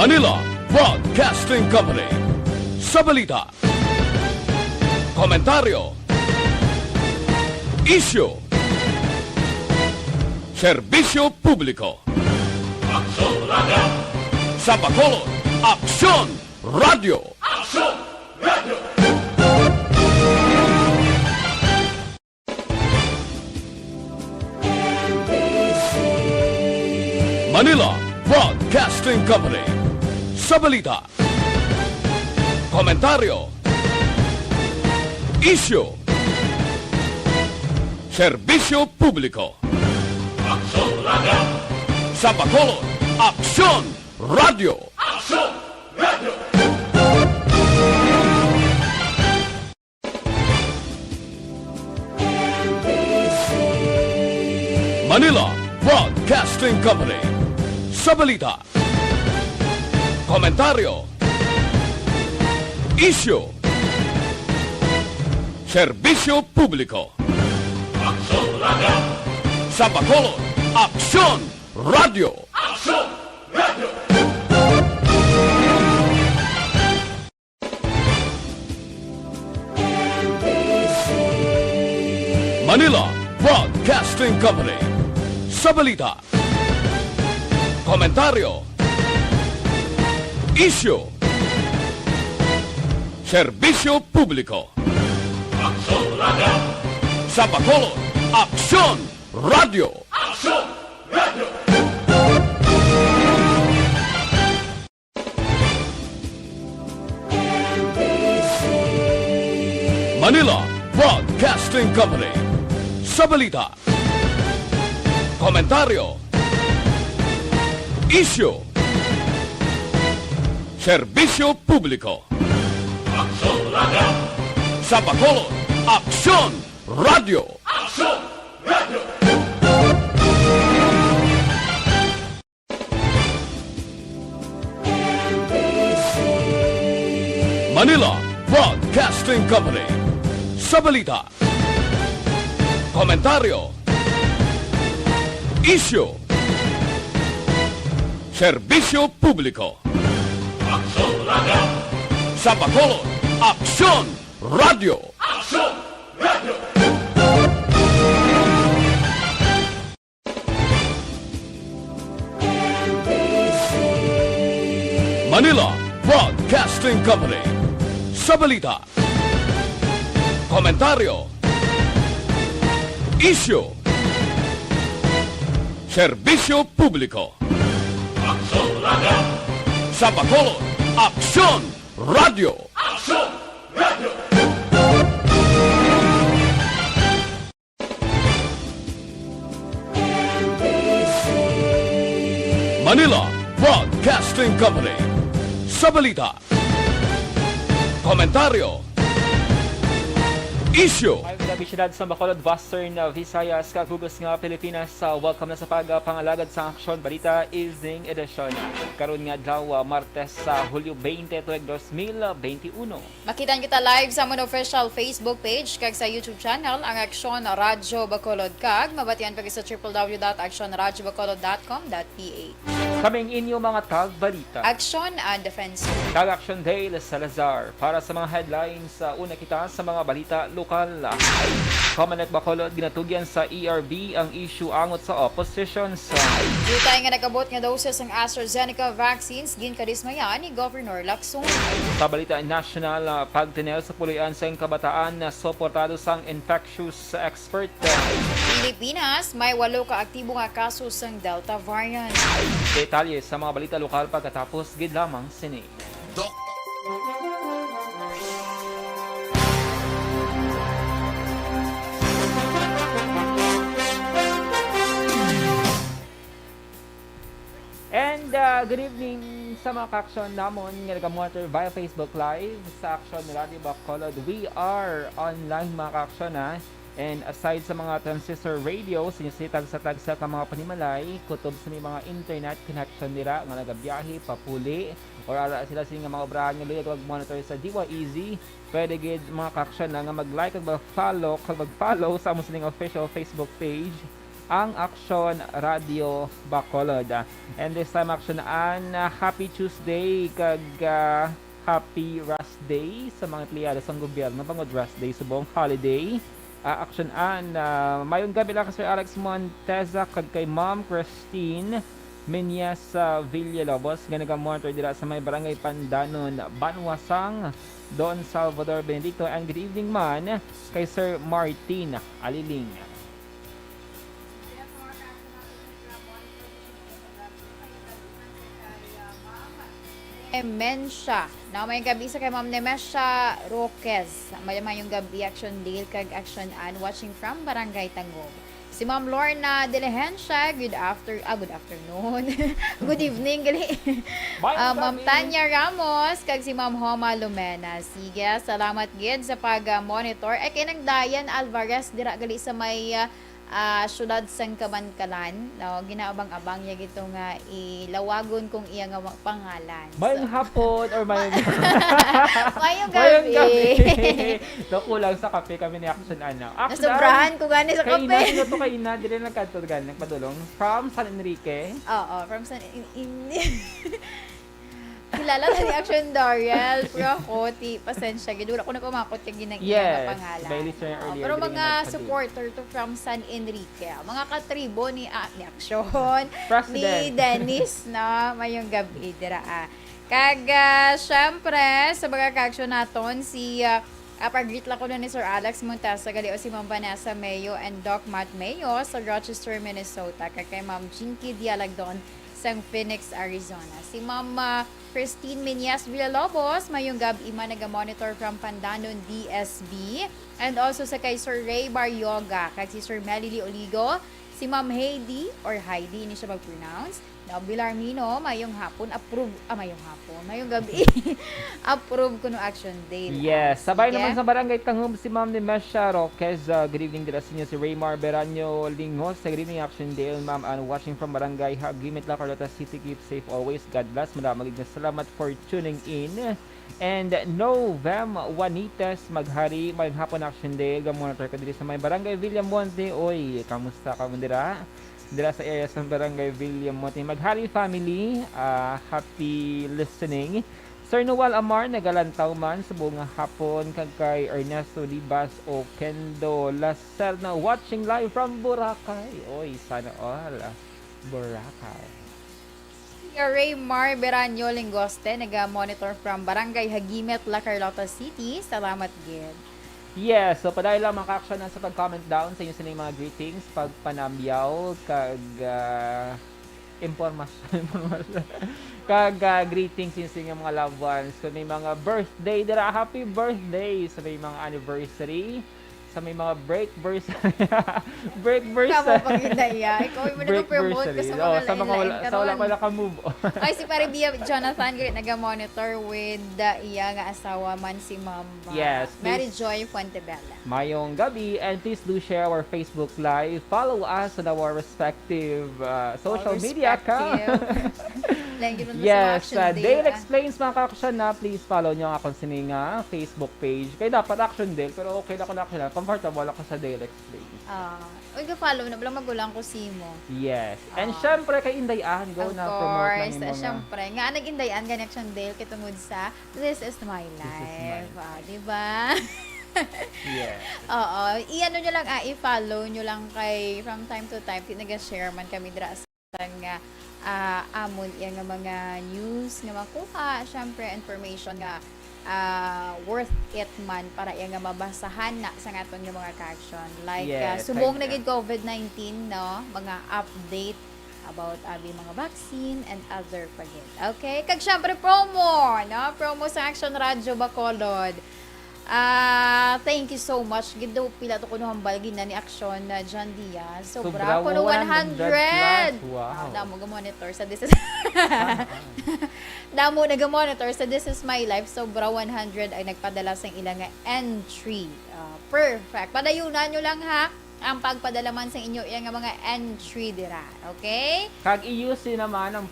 Manila Broadcasting Company. Sa balita, komentaryo, isyu, serbisyo publiko. Aksyon Radio! Sa Bacolod, Aksyon Radio! Aksyon Radio! Manila Broadcasting Company. Sa balita, komentaryo, isyu, serbisyo publiko. Aksyon Radio! Sa Bacolod, Aksyon Radio! Aksyon Radio! Manila Broadcasting Company. Sa balita, komentaryo, isyu, serbisyo publiko. Aksyon Radio! Sa Bacolod, Aksyon Radio! Aksyon Radio! Manila Broadcasting Company. Sa balita, komentaryo, isyu, serbisyo publiko. Aksyon Radio! Sa Bacolod, Aksyon Radio! Aksyon Radio! Manila Broadcasting Company. Sa balita, komentaryo, isyu, serbisyo publiko. Aksyon Radio! Sa Bacolod, Aksyon Radio! Aksyon Radio! Manila Broadcasting Company. Sa balita, komentaryo, isyu, serbisyo publiko. Aksyon Radio! Sa Bacolod, Aksyon Radio! Aksyon Radio! Manila Broadcasting Company. Sa balita, komentaryo, isyu, serbisyo publiko. Aksyon Radio! Sa Bacolod, Aksyon Radio! Aksyon Radio! Manila Broadcasting Company. Sa balita, komentaryo, isyu, Ay, nabisyonad sa Bacolod, Western Visayas, Kagubos nga Pilipinas. Welcome na sa pagpangalagad sa Aksyon Balita Evening Edition. Karon nga daw Martes sa Hulyo 20, 2021. Makitan kita live sa among official Facebook page kag sa YouTube channel ang Aksyon Radyo Bacolod kag mabatian pag sa www.aksyonradyobacolod.com.ph. Kaming inyo mga tag-balita. Aksyon and Defense. Kag Aksyon Day Salazar. Para sa mga headlines, una kita sa mga balita lokal. Comelec Bacolod ginatugyan sa ERB ang issue angot sa oppositions. Jutay nga nagabot nga doses ang AstraZeneca vaccines ginkadismayan ni Governor Lacson. Sa balita national, pagtinel sa pulian sa kabataan na suportado sang infectious expert. Pilipinas, may 8 ka aktibo nga kaso sang Delta variant. Detalye sa mga balita lokal pagkatapos gid lamang sini. And good evening sa mga ka-aksyon namon nga nag-monitor via Facebook Live sa Aksyon Radio Bacolod. We are online mga ka-aksyon ha. And aside sa mga transistor radio, sinisitag sa tagsa ka mga panimalay, kutob sa mga internet connection nila nga nagabiyahe, papuli, or ara sila sa mga obrahan nga luyag mag-monitor sa Diwa Easy. Pwede gid mga ka-aksyon na nga mag-like kag mag-follow sa among sining official Facebook page ang Aksyon Radio Bacolod. And this time Aksyon happy Tuesday kag happy rest day sa mga empleyado sa gobyerno pangod rest day sa buong holiday. Aksyon mayong gabi lang Sir Alex Monteza kag kay Ma'am Christine Menyas Villalobos nga nagamonitor dira sa may barangay Pandanon, Banwasang, Don Salvador Benedicto. And good evening man kay Sir Martin Aliling. Nemensya. Na may gabi sa kay Ma'am Nemensya Roquez. Mayong gabi Action Dale kag Action Ann watching from Barangay Tangog. Si Ma'am Lorna Diligencia, good afternoon. Good evening gali. Ma'am Tanya Ramos kag si Ma'am Homa Lumena. Sige, salamat gid sa pag-monitor. Ay kay Dayan Alvarez dira gali sa may syudad sang Kamankalan, no, ginaabang-abang niya gito nga ilawagon kung iya nga pangalan. Mayong hapon or mayong Mayong gabi. Kulang sa kape kami ni Action Nasobrahan ko gani sa kape. Kay ina, kay ina, dire nagkadto gani nagpadulong from San Enrique. Oo, from San Kilala na ni Action Dariel, pero ako, pasensya, gidula ko na pumakot kag ginang iya nga pangalan. Pero mga supporter to from San Enrique, mga katribo ni Action, ni Dennis, no, mayong gabi, dira Kag, syempre, sa mga ka-action naton, si, pag-greet lang ko na ni Sir Alex Montesa, gali o si Ma'am Vanessa Mayo and Doc Matt Mayo sa Rochester, Minnesota, kag kay Ma'am Jinky Dialagdon, sang Phoenix, Arizona. Si Ma'am Christine Menyas Villalobos, mayong gabi naga-monitor from Pandanon, DSB. And also sa kay Sir Ray Baryoga, kag si Sir Melily Oligo, si Ma'am Heidi, or Heidi, hindi siya mag-pronounce. Now, Bilarmino, mayong hapon, mayong gabi, approve ko no Action Day. Yes, sabay naman sa Barangay Tangum si Ma'am Nemesha Roquez. Good evening dira sa inyo si Raymar Beranyo Lingos. Good evening Action Day, ma'am, watching from Barangay Hagimit La Carlota City. Keep safe always. God bless. Maraming salamat for tuning in. And Novem Juanitas Maghari, mayong hapon Action Day. Gamonitor ko diri sa may Barangay Villamonte. Oy, kamusta ka mo dira sa area sa Barangay Villamonte. Maghari family, happy listening. Sir Noel Amar, nagalantaw man sa buong hapon kag kay Ernesto Libas o Kendo Lacerna watching live from Boracay. Oy, sana all Boracay. Raymar Beranyo Lingoste, naga-monitor from Barangay Hagimet, La Carlota City. Salamat gid. Yes, so padahil lang mga ka-action sa pag-comment down sa inyo sa mga greetings, pagpanamyaw, kag impormasyon, kag greetings sa inyong mga loved ones. Kung may mga birthday, dira happy birthday sa may mga anniversary, sa may mga breakversary. Kamo pag hidaya. Ikaw yung nag-promote ka sa mga lain-lain. Sa wala ka move. Ay, si pare Bia Jonathan, nag-monitor with iya nga asawa man si Ma'am Mary Joy Fuentebella. Mayong gabi, and please do share our Facebook Live. Follow us on our respective social media accounts. Yes, Dale Explains mga ka-action na. Please follow nyo ang akong sining Facebook page. Kaya dapat Action Dale, pero okay na ko na action. Comfortable ako sa Dale Explains. Uy, follow na. Walang magulang ko si mo. Yes. And syempre, kay Indayan, go na promote lang yung mga. Syempre. Nga, nag-Indayan, ganyan Action Dale, kitungod sa This is My Life. Diba? Yeah. Oo. I-ano nyo lang, i-follow nyo lang kay from time to time. Nag-share man kami dra sa nga amon yan nga mga news nga makuha. Syempre, information nga worth it man para yan nga mabasahan na sa aton nga mga ka-action. Like, subong na gid COVID-19, no? Mga update about mga vaccine and other pagit. Okay? Kag syempre promo, no? Promo sa Action Radio Bacolod. Thank you so much. Gidaw pila to kuno hambal gina ni Aksyon na John Diaz. Sobra kuno 100. Wow. Damo ga-monitor sa this is Damo nag-monitor sa This Is My Life. Sobra 100 ay nagpadala sa ilang entry. Perfect. Padayunan nyo lang ha. ang pagpadalaman sa inyo yung mga entry dira. Okay? Kag i-use naman ang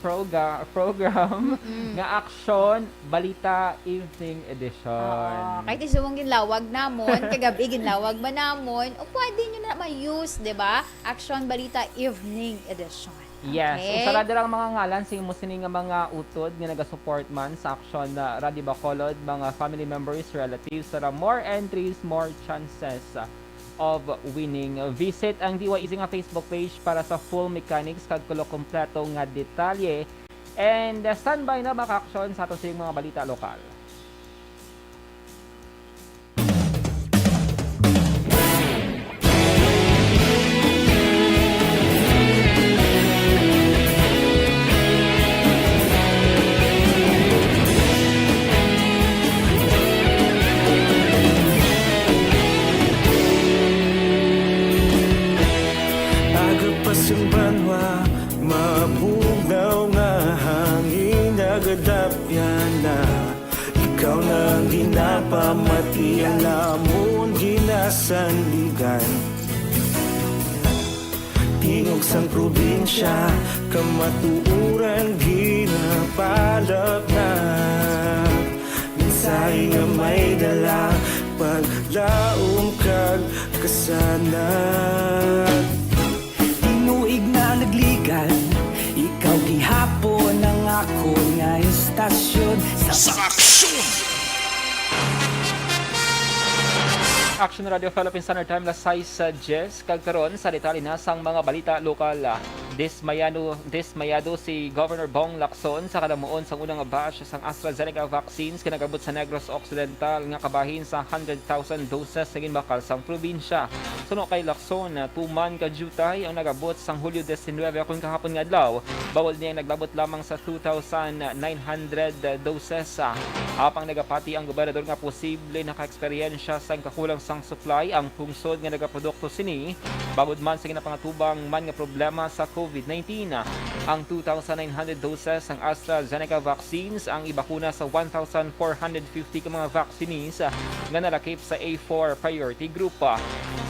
program nga Aksyon Balita Evening Edition. Kahit isumong ginlawag namon, kagabi ginlawag ba namon, o pwede nyo na ma-use, di ba? Aksyon Balita Evening Edition. Yes. Okay? Usara lang mga ngalan sa imo sini nga mga utod nga naga-support man sa Aksyon na Radio Bacolod, mga family members, relatives, para more entries, more chances of winning. Visit ang DYEZ nga Facebook page para sa full mechanics kag kulo kompleto nga detalye. And standby na mga Aksyon sa ato mga balita lokal. Banwa mabugaw nga hangin nagadapyan na ikaw na ginapamati ang namon ginasandigan tingog sang probinsya kamatuuran ginapalap na minsay nga may dala paglaom kag kasanag tuig na nagligan, ikaw gihapon ang ako nga istasyon sa Aksyon! Action Radio Philippines Standard Time las 6:10 kagkaron sa detalye na sang mga balita lokal. Dismayado si Governor Bong Lacson sa kalamuon sang unang batch sang AstraZeneca vaccines kinagabot sa Negros Occidental nga kabahin sa 100,000 doses sa ginbakal sang probinsya. Suno kay Lacson, 2 man ka jutay ang nagabot sang Hulyo 19 kung kahapon nga adlaw. Bawal niya naglabot lamang sa 2,900 doses. Apang nagapati ang gobernador nga posible naka-eksperyensya sa kakulang sang supply ang pungsod nga nagaprodukto sini bangod man sa ginapangatubang man nga problema sa COVID-19. Ang 2,900 doses ng AstraZeneca vaccines ang ibakuna sa 1,450 ka mga vaccines nga nalakip sa A4 priority group.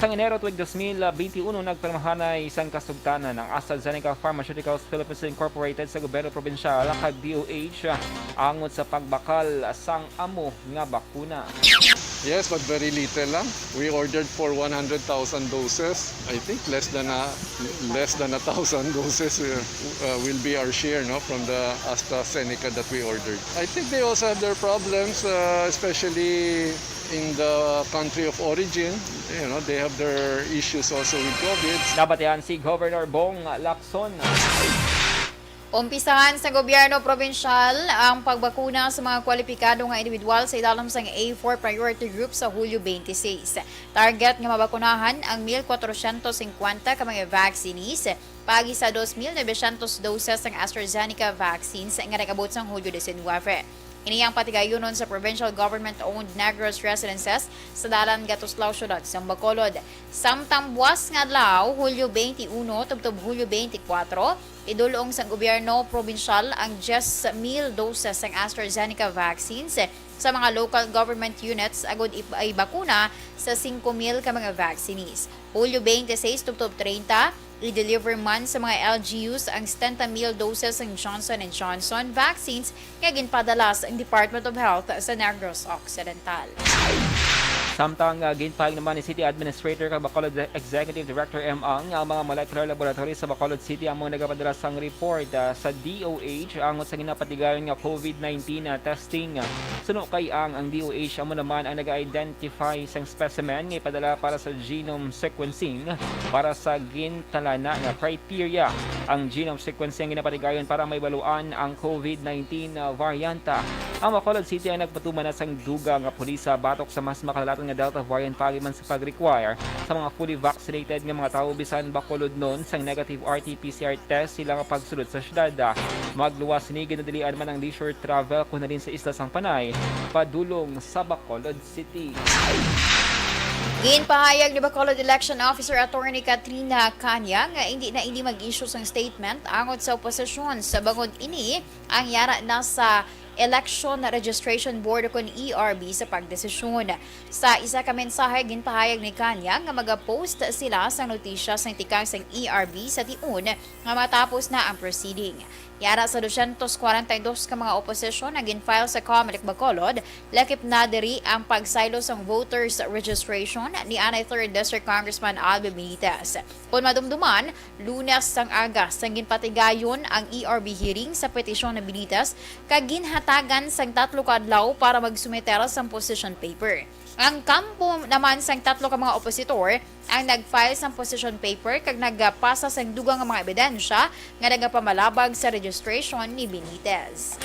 Sa Enero tuig 2021 nagpirmahan isang kasugtanan ng AstraZeneca Pharmaceuticals Philippines Incorporated sa gobyerno probinsyal kag DOH angot sa pagbakal sang amo nga bakuna. Yes, but very little lang. We ordered for 100,000 doses. I think less than 1,000 doses will be our share, no, from the AstraZeneca that we ordered. I think they also have their problems, especially in the country of origin. You know, they have their issues also with COVID. Nabatehan si Governor Bong Lacson. Umpisahan sa gobyerno probinsyal ang pagbakuna sa mga kwalipikado nga individual sa ilalim sang A4 priority group sa Hulyo 26. Target nga mabakunahan ang 1,450 ka mga vaccines pagi sa 2,900 doses ng AstraZeneca vaccines nga nagabot sang Hulyo 19. Iniyang patigayunon sa provincial government-owned Negros residences sa dalan Gatuslaw Syudad sa Bacolod. Samtang buwas nga adlaw, Hulyo 21 tubtob Hulyo 24, idulong sa gobyerno probinsyal ang 10,000 doses ng AstraZeneca vaccines sa mga local government units agod ay bakuna sa 5,000 ka mga vaccines. Hulyo 26 tubtob 30, i-deliver man sa mga LGUs ang 70,000 doses ng Johnson & Johnson vaccines nga ginpadala sa Department of Health sa Negros Occidental. Samtang ginpahig naman ni City Administrator kag Bacolod Executive Director M. Ang mga molecular laboratory sa Bacolod City ang mga nagapadala sang report sa DOH angot sa ginapatigayon nga COVID-19 testing. Suno kay ang DOH amo naman ang nag-identify sang specimen nga ipadala para sa genome sequencing para sa gintalana nga criteria. Ang genome sequencing ginapatigayon para maibaluan ang COVID-19 varianta. Ang Bacolod City ang nagpatuman na sang duga nga pulisa batok sa mas makalalatan nga Delta variant pagiman sa pag-require sa mga fully vaccinated nga mga tao bisan Bacolod noon sang negative RT-PCR test sila nga pagsulod sa syudad. Magluwas ni ginadilian man ang leisure travel kun na din sa isla sang Panay padulong sa Bacolod City. Ginpahayag ni Bacolod Election Officer Attorney Katrina Kanya nga hindi mag-issue sang statement angot sa oposisyon sa bangod ini ang yara na sa Election Registration Board o kun ERB sa pagdesisyon. Sa isa ka mensahe ginpahayag ni Kanya nga magapost sila sa notisya sa tikang sa ERB sa tiun nga matapos na ang proceeding. Yara sa 242 ka mga oposisyon na ginfile sa Comelec Bacolod, lakip na diri ang pagsaylo sa voters registration ni Anay 3rd District Congressman Albe Benitez. Kung madumduman, Lunes sang Agas sang ginpatigayon ang ERB hearing sa petisyon ni Benitez kag ginhatagan sang 3 ka adlaw para magsumetera sa position paper. Ang kampo naman sang 3 ka mga opositor ang nag-file sa position paper kag nagpasa sang dugang nga mga ebidensya nga nagapamalabag sa registration ni Benitez.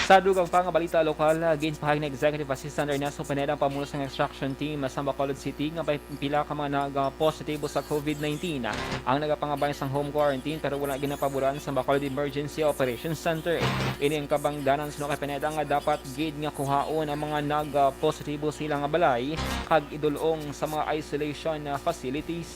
Sa dugang pang balita lokal, ginpahayag na Executive Assistant Ernesto Pineda ang pamuno sa extraction team sa Bacolod City nga pila ka mga nag-positibo sa COVID-19 ang nagapangabay sa home quarantine pero wala ginapaboran sa Bacolod Emergency Operations Center. Ini ang kabangdanan sa kay Pineda nga dapat gid nga kuhaon ang mga nag-positibo sila nga balay kag idulong sa mga isolation facilities.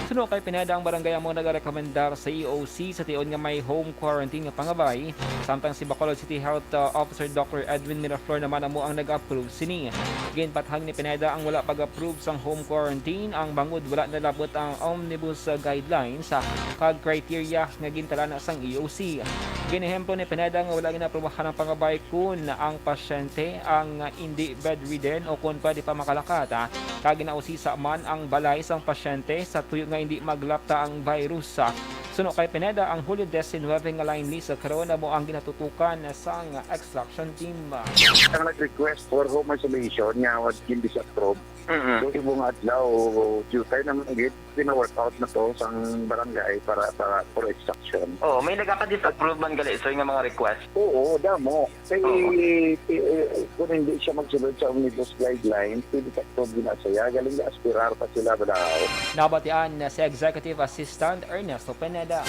Suno kay Pineda ang barangay mo nagarekomendar sa EOC sa tion nga may home quarantine nga pangabay samtang si Bacolod City Health Officer Dr. Edwin Miraflor naman amo ang nag-approve sini. Ginpathang ni Pineda ang wala pag-approve sang home quarantine, ang bangod wala nalabot ang omnibus guidelines kag criteria nga gintala na sang EOC. Ginehemplo ni Pineda nga wala ginaprubahan ang pangabay kun ang pasyente ang hindi bedridden o kung pwede pa makalakat kag ginausisa man ang balay sang pasyente sa tuyo nga hindi maglapta ang virus. Suno kay Pineda ang Hulyo 19 nga line list sa corona mo ang ginatutukan sang extraction team. Ang nag-request for home isolation nga what hindi siya approve. So ibong adlaw Tuesday naman gid pina-workout na to sang barangay para for extraction. Oh, may nagapa-disapprove man gali sir nga mga request. Oo, damo. Kay kung hindi siya magsunod sa omnibus guidelines, pwede sa approve din na siya. Galing na aspirar pa sila daw. Nabatian si Executive Assistant Ernesto Pineda.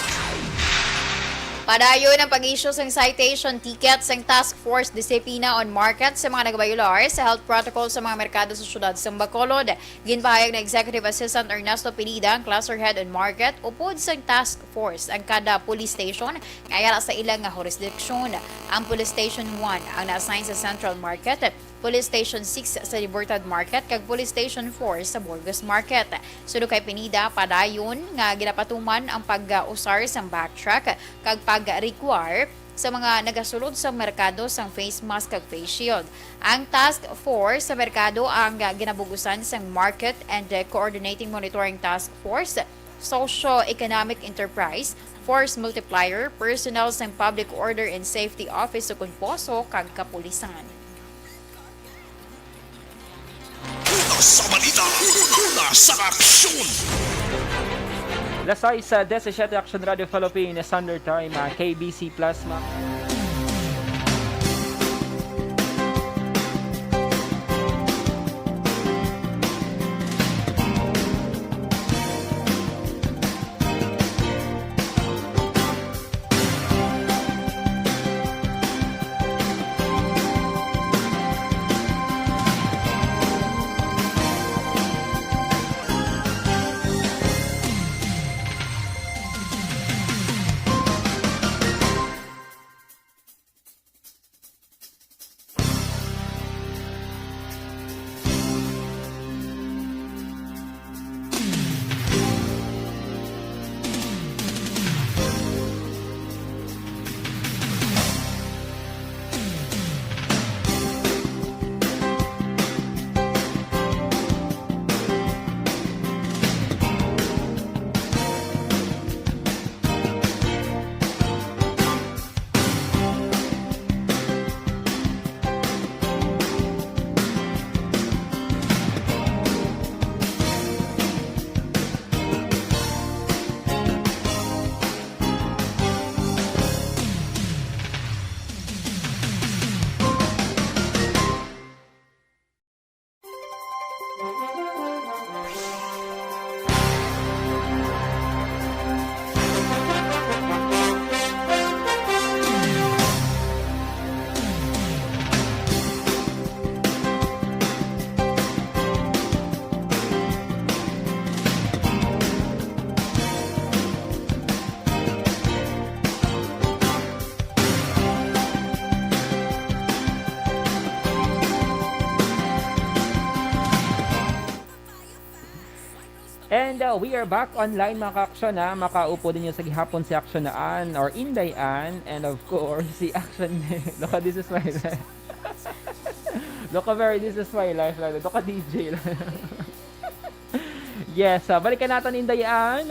Padayon ang pag-issue ng citation ticket sa Task Force Disiplina on Market sa mga nagbayular sa health protocol sa mga merkado sa syudad sa Bacolod. Ginpahayag na Executive Assistant Ernesto Pineda, ang Cluster Head on Market, upod sa Task Force ang kada police station ngayara sa ilang nga jurisdiksyon. Ang Police Station 1 ang na-assign sa Central Market, Police Station 6 sa Libertad Market, kag Police Station 4 sa Burgos Market. Suno kay Pineda, padayon nga ginapatuman ang pag-usar sa backtrack kag pag-require sa mga nagasulod sa merkado sang face mask kag face shield. Ang Task Force sa merkado ang ginabugusan sang Market and Coordinating Monitoring Task Force, Socio-Economic Enterprise, Force Multiplier, Personnel sang Public Order and Safety Office sa Kunposo kag Kapulisan. Sa balita, sa aksyon! Lasay sa 17 Action Radio Philippines Standard Time, KBC Plasma. And we are back online mga ka-aksyon ha. Makaupo din yung sa gihapon si Aksyon or Indayan. And of course, si Aksyon. Look, this is my life. Look, this is my life. Look, DJ. Yes, balikan natin Indayan.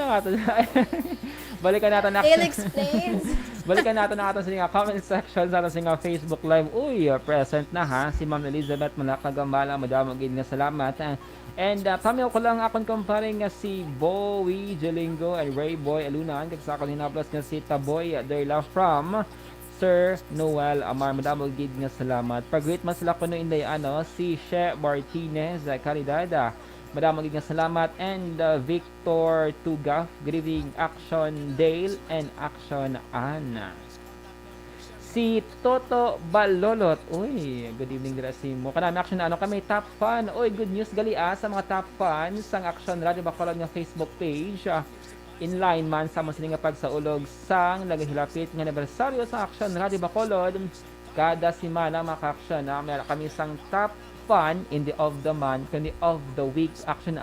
Balikan natin Dale explains. Balikan natin ang ating sa comment section sa ating Facebook Live. Uy, present na ha. Si Ma'am Elizabeth Manakagambala. Madamagin nga salamat. And pamilya ko lang akong comparing nga si Bowie Jelingo and Ray Boy Alunan. Kagsa ako plus nga si Taboy Derla from Sir Noel Amar. Madamagin nga salamat. Pag-greet man sila ko no inday si She Martinez Caridad. Madamang nga salamat. And Victor Tugaf, good evening Aksyon Dale and Aksyon Anna. Si Toto Balolot, uy, good evening dira si mo. Kanami Aksyon kami top fan. Uy, good news gali sa mga top fans sang Aksyon Radio Bacolod nga Facebook page. In line man sa mga nga pagsaulog sang nagahilapit nga anibersaryo sa Aksyon Radio Bacolod. Kada semana mga ka-aksyon meron kami sang top fun in the of the month, kundi of the week action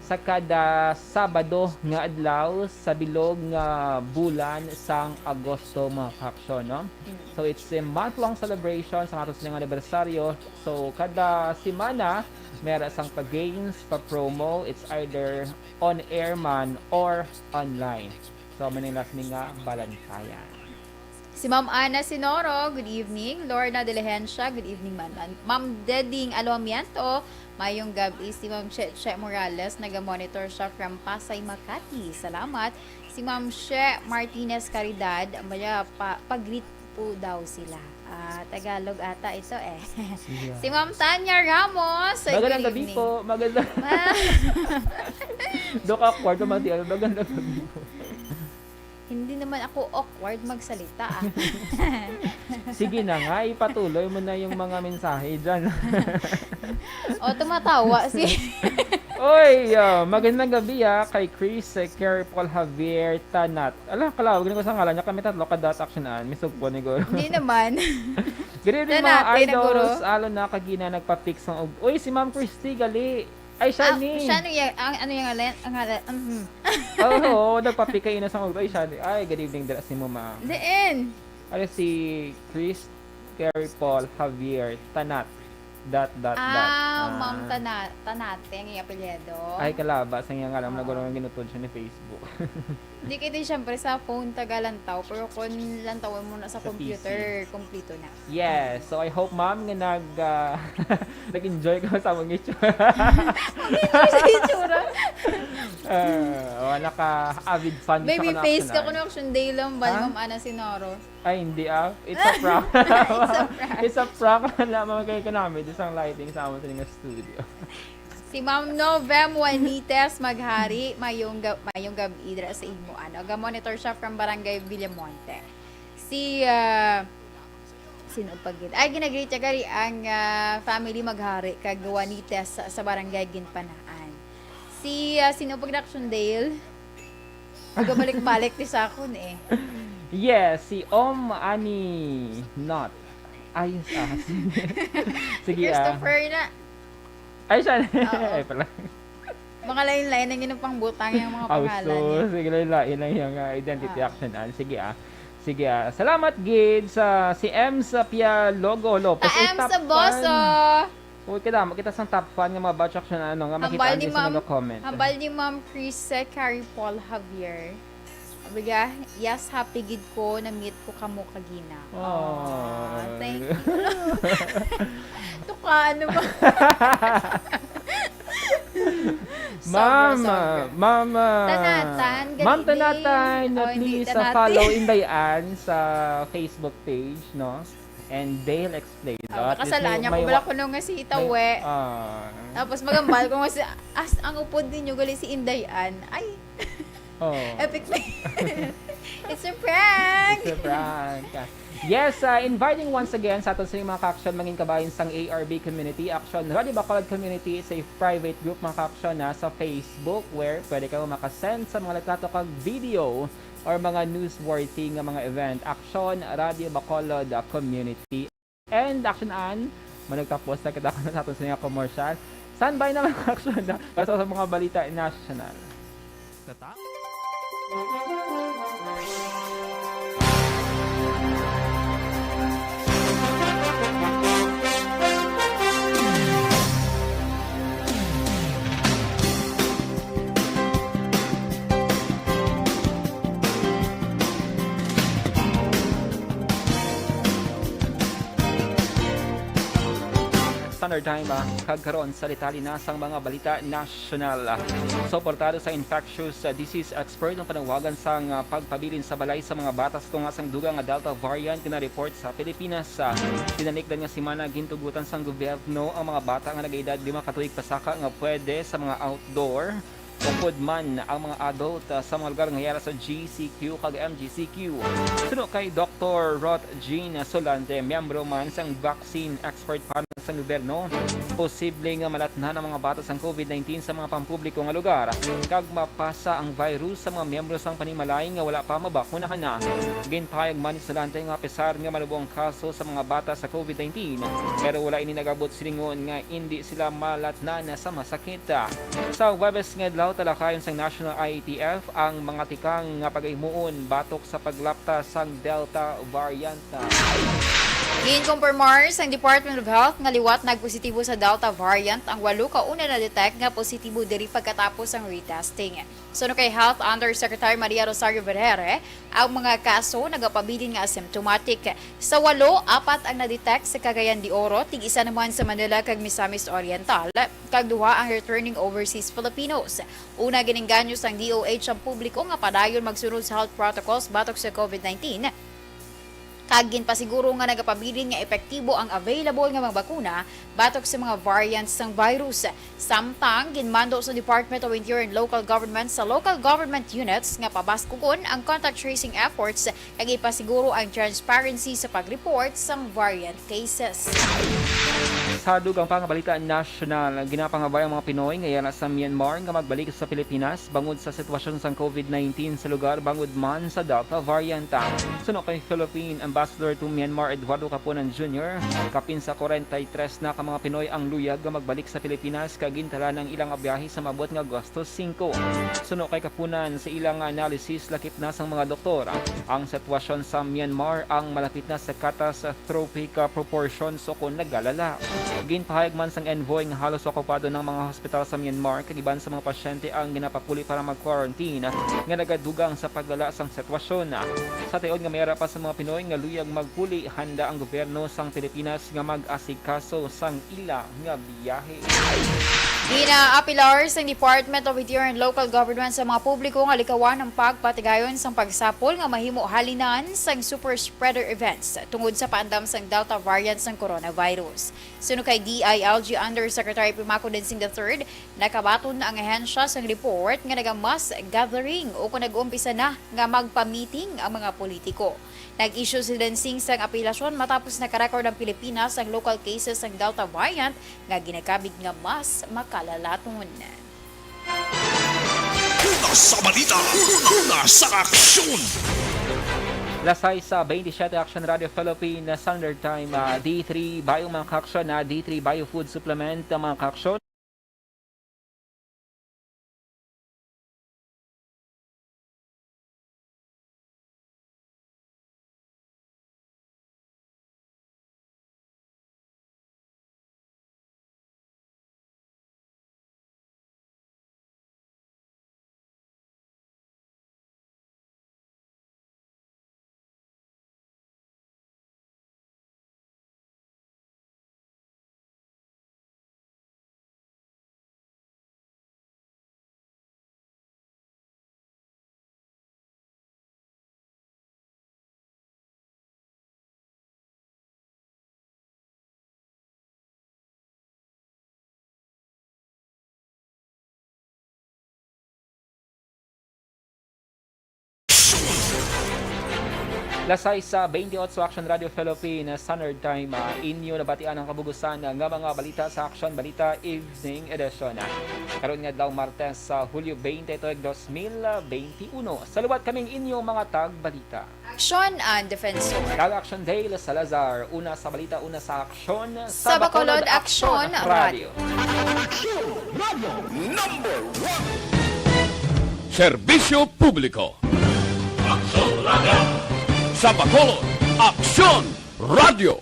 sa kada Sabado nga adlaw sa bilog nga bulan sang Agosto mga ka-aksyon, no? So it's a month-long celebration sa atos nga anibersaryo. So kada semana meron sang pa-games, pa-promo, it's either on air man or online. So manilas nga balansayan. Si Ma'am Ana Sinoro, good evening. Lorna Diligencia, good evening man. Ma'am Deding Alomiento, mayong gabi. Si Ma'am Che Morales, naga-monitor siya from Pasay, Makati. Salamat. Si Ma'am Che Martinez Caridad, pag-greet po daw sila. Tagalog ata ito eh. Yeah. Si Ma'am Tanya Ramos, magandang gabi po. Magandang Dok awkward naman di magandang gabi po. Hindi naman ako awkward magsalita. Sige na nga, ipatuloy mo na yung mga mensahe dyan. Tumatawa si... Oy, magandang gabi kay Chris, Kerry Paul Javier Tanat. Alam, kalawag ko sa ngalan niya. Kami tatlo ka-dot actionan. Misog po ni Goro. Hindi naman. Good evening mga idols. Alo na kagina nagpa-fix ng... Uy, si Ma'am Christy gali. Ay, Shani. Shani, ano yung ngalan? Oo, nagpa-pick kayo na sa mga. Ay, Shani. Ay, good evening dala si mo, ma'am. Diin. Ano si Chris, Kerry Paul, Javier, Tanat. Ma'am Tanate, ang iyong apelyedo. Ay, kalaba. Sa nga alam, nagulong ginutod siya ni Facebook. Hindi kayo siyempre sa phone tagalantaw, pero kung lantawin mo na sa computer, kompleto na. Yes. So, I hope, ma'am, nga nag-enjoy ka sa mga itsura. Mag-enjoy sa itsura? Naka-avid fan siya. Baby face ka kung Action Day lang ba, Ma'am Ana Sinoro? Ay, hindi It's a prank. It's a prank na lamang kayo kanami. Isang lighting sa amon sa nga studio. Si Ma'am Novem Juanites Maghari, mayong gabi dira sa imo ga-monitor siya from Barangay Villamonte. Sino pagid? Ay ginagreet siya gari ang family Maghari kag Juanites sa Barangay Ginpanaan. Sino pag Action Dale? Magabalik-balik ti sa akon eh. Yes, si Ani Not. Ayos sige Christopher na. Ay, siya. Ay, pala. Mga lain-lain ang yun pang butang yung mga pangalan niya. Sige, lain lang yung identity action. Sige, Salamat, Gid, sa si M sa Pia Logo Lopez. M sa Boso. Uy, kita sang top fan ng mga batch action nga makita niyo sa mga comment. Hambal ni Ma'am Chris Carrie Paul Javier. Abiga, yes, happy gid ko na meet ko kamo kagina. Thank you. Ito ka, ano ba? Ma'am Tanatan, please follow Indayan sa Facebook page, no? And Dale Explain. Kasalan niya ko bala ko nung nga si Itawe. Tapos magambal ko nga si ang upod ninyo gali si Indayan. Ay. Epic fail. It's a prank. Yes, inviting once again sa aton sa mga ka-action mangin kabayin sang ARB community. Action Radio Bacolod community is a private group mga ka-action sa Facebook where pwede ka makasend sa mga nagkatokag video or mga newsworthy nga mga event. Action Radio Bacolod community. And Action managtapos na kita sa aton sa mga commercial. Standby naman action na para sa mga balita national. Standard time kagkaroon sa litali na sang mga balita national. Suportado sa infectious disease expert ang panawagan sang pagpabilin sa balay sa mga batas kung asang dugang nga Delta variant na report sa Pilipinas. Tinanikdan nga simana gintugutan sang gobyerno ang mga bata nga nag-edad 5 katuig pasaka nga pwede sa mga outdoor Bukod man ang mga adult sa mga lugar ng sa GCQ kag MGCQ. Suno kay Dr. Rod Jean Solante, miyembro man sang vaccine expert panel sa gobyerno, posible nga malatnan ang mga bata sang COVID-19 sa mga pampubliko nga lugar kag mapasa ang virus sa mga miyembro sang panimalay nga wala pa mabakunahan na. Ginpayag man ni Solante nga pesar nga malubong kaso sa mga bata sa COVID-19 pero wala ini nagabot silingon nga hindi sila malatnan sa masakit. Sa Webes nga talakayon sang National IATF ang mga tikang nga pag-imuon batok sa paglapta sang Delta variant. Ginkumpirmar sang Department of Health nga liwat nagpositibo sa Delta variant ang 8 kauna na detect nga positibo diri pagkatapos ang retesting. Suno kay Health Undersecretary Maria Rosario Vergere, ang mga kaso nagapabilin nga asymptomatic. Sa 8, 4 ang na-detect sa Cagayan de Oro, tig-isa naman sa Manila kag Misamis Oriental, kag 2 ang returning overseas Filipinos. Una giningganyo sang DOH ang publiko nga padayon magsunod sa health protocols batok sa COVID-19. Kag ginpasiguro nga nagapabilin nga epektibo ang available nga mga bakuna batok sa mga variants ng virus. Samtang ginmando sa Department of Interior and Local Government sa local government units nga pabaskugon ang contact tracing efforts kag ipasiguro ang transparency sa pag-report sang variant cases. Sa dugang pangabalita national, ginapangabay ang mga Pinoy ngayon sa Myanmar nga magbalik sa Pilipinas bangod sa sitwasyon sang COVID-19 sa lugar bangod man sa Delta variant. Suno kay Philippine Ambassador to Myanmar Eduardo Capunan Jr., kapin sa 43 na ka mga Pinoy ang luyag nga magbalik sa Pilipinas kag gintala ng ilang biyahe sa mabot nga Agosto 5. Suno kay Capunan sa ilang analysis lakip na sang mga doktor ang sitwasyon sa Myanmar ang malapit na sa catastrophic proportions o kung nagalala. Ginpahayag man sang envoy nga halos okupado ng mga hospital sa Myanmar kaniban sa mga pasyente ang ginapapuli para mag-quarantine nga nagadugang sa paglala sang sitwasyon. Sa tiod nga mayara pa sa mga Pinoy nga luyag magpuli, handa ang gobyerno sang Pilipinas nga mag-asikaso sang ila nga biyahe. Ginaapilar sa Department of Interior and Local Government sa mga publiko nga likawan ang pagpatigayon sang pagsapol nga mahimo halinan sang super spreader events tungod sa paandam sang Delta variant sang coronavirus. Suno kay DILG Undersecretary Pimaco Densing III, nakabaton na ang ahensya sang report nga nagamas gathering o kung nag-umpisa na nga magpa-meeting ang mga politiko. Nag-issue si Densing sang apelasyon matapos nakarecord ang Pilipinas ang local cases ng Delta variant nga ginakabig nga mas makalalaton. Una sa balita, una sa aksyon. Lasay sa 27 Action Radio Philippines Standard Time, D3 Bio mga kaksyon, D3 Bio Food Supplement mga kaksyon. Lasay sa 28 Action Radio Philippines Standard Time, inyo nabatian ang kabugusan nga mga balita sa Action Balita Evening Edition. Karon nga daw Martes sa Hulyo 20, 2021. Salubat kaming inyong mga tag-balita. Aksyon and Defensor. Tag-Action Day, Salazar. Una sa balita, una sa Aksyon. Sa Bacolod, Aksyon Radio. Number 1. Serbisyo Publiko. Sa Bacolod, Aksyon Radio.